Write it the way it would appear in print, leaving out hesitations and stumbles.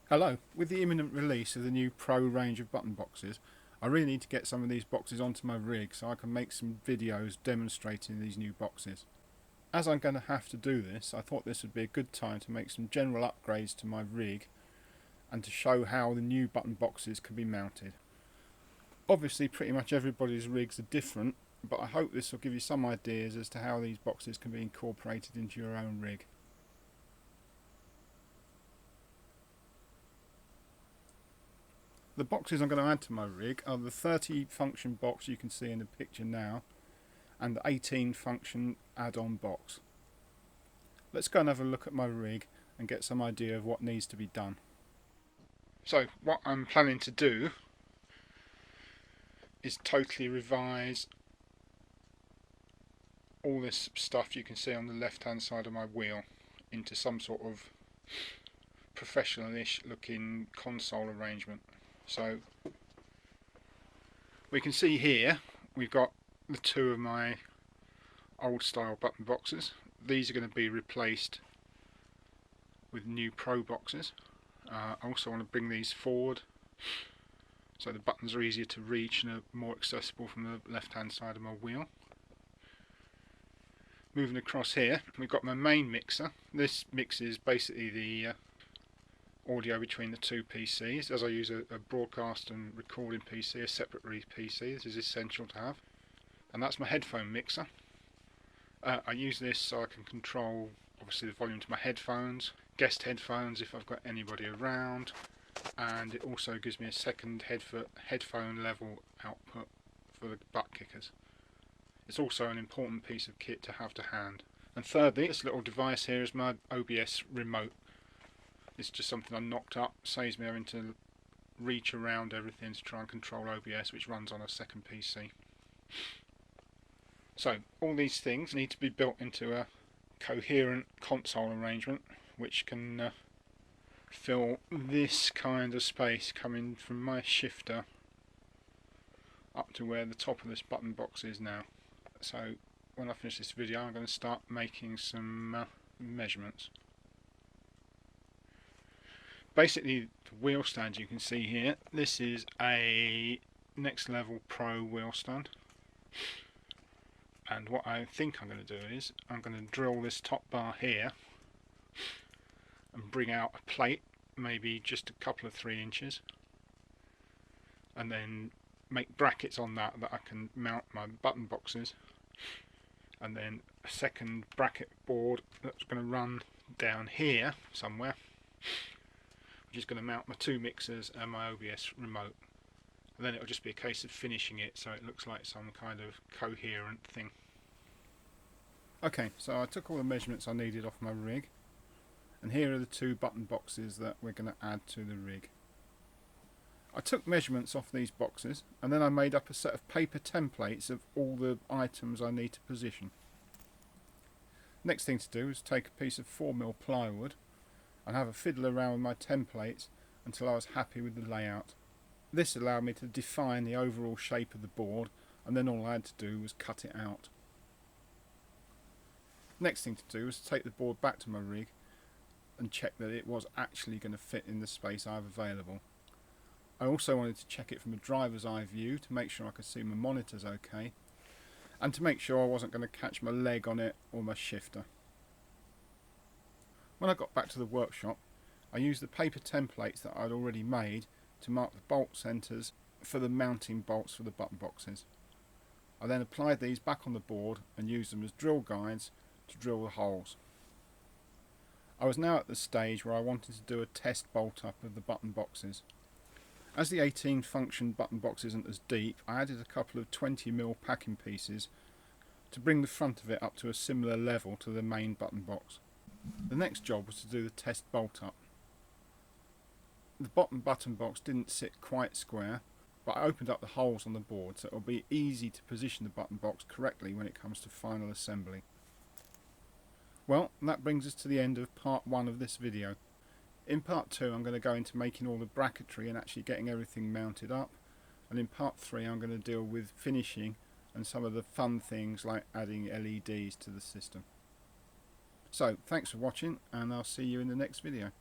Hello, with the imminent release of the new Pro range of button boxes, I really need to get some of these boxes onto my rig so I can make some videos demonstrating these new boxes. As I'm going to have to do this, I thought this would be a good time to make some general upgrades to my rig and to show how the new button boxes can be mounted. Obviously pretty much everybody's rigs are different, but I hope this will give you some ideas as to how these boxes can be incorporated into your own rig. The boxes I'm going to add to my rig are the 30 function box you can see in the picture now and the 18 function add-on box. Let's go and have a look at my rig and get some idea of what needs to be done. So what I'm planning to do is totally revise all this stuff you can see on the left hand side of my wheel into some sort of professional-ish looking console arrangement. So we can see here we've got the two of my old style button boxes. These are going to be replaced with new Pro boxes. I also want to bring these forward so the buttons are easier to reach and are more accessible from the left hand side of my wheel. Moving across here, we've got my main mixer. This mixes basically the audio between the two PCs. As I use a broadcast and recording PC, a separate PC, this is essential to have. And that's my headphone mixer. I use this so I can control obviously the volume to my headphones, guest headphones if I've got anybody around, and it also gives me a second headphone level output for the butt kickers. It's also an important piece of kit to have to hand. And thirdly, this little device here is my OBS remote. It's just something I knocked up, saves me having to reach around everything to try and control OBS, which runs on a second PC. So all these things need to be built into a coherent console arrangement which can fill this kind of space coming from my shifter up to where the top of this button box is now. So when I finish this video I'm going to start making some measurements. Basically the wheel stand you can see here, this is a Next Level Pro wheel stand. And what I think I'm going to do is I'm going to drill this top bar here and bring out a plate, maybe just a couple of 3 inches, and then make brackets on that I can mount my button boxes, and then a second bracket board that's going to run down here somewhere, which is going to mount my 2 mixers and my OBS remote. And then it'll just be a case of finishing it so it looks like some kind of coherent thing. Okay, so I took all the measurements I needed off my rig, and here are the 2 button boxes that we're going to add to the rig. I took measurements off these boxes and then I made up a set of paper templates of all the items I need to position. Next thing to do is take a piece of 4mm plywood and have a fiddle around with my templates until I was happy with the layout. This allowed me to define the overall shape of the board, and then all I had to do was cut it out. Next thing to do was to take the board back to my rig and check that it was actually going to fit in the space I have available. I also wanted to check it from a driver's eye view to make sure I could see my monitors okay, and to make sure I wasn't going to catch my leg on it or my shifter. When I got back to the workshop, I used the paper templates that I'd already made to mark the bolt centres for the mounting bolts for the button boxes. I then applied these back on the board and used them as drill guides to drill the holes. I was now at the stage where I wanted to do a test bolt up of the button boxes. As the 18 function button box isn't as deep, I added a couple of 20mm packing pieces to bring the front of it up to a similar level to the main button box. The next job was to do the test bolt up. The bottom button box didn't sit quite square, but I opened up the holes on the board so it will be easy to position the button box correctly when it comes to final assembly. Well, that brings us to the end of part 1 of this video. In part 2 I'm going to go into making all the bracketry and actually getting everything mounted up, and in part 3 I'm going to deal with finishing and some of the fun things like adding LEDs to the system. So thanks for watching, and I'll see you in the next video.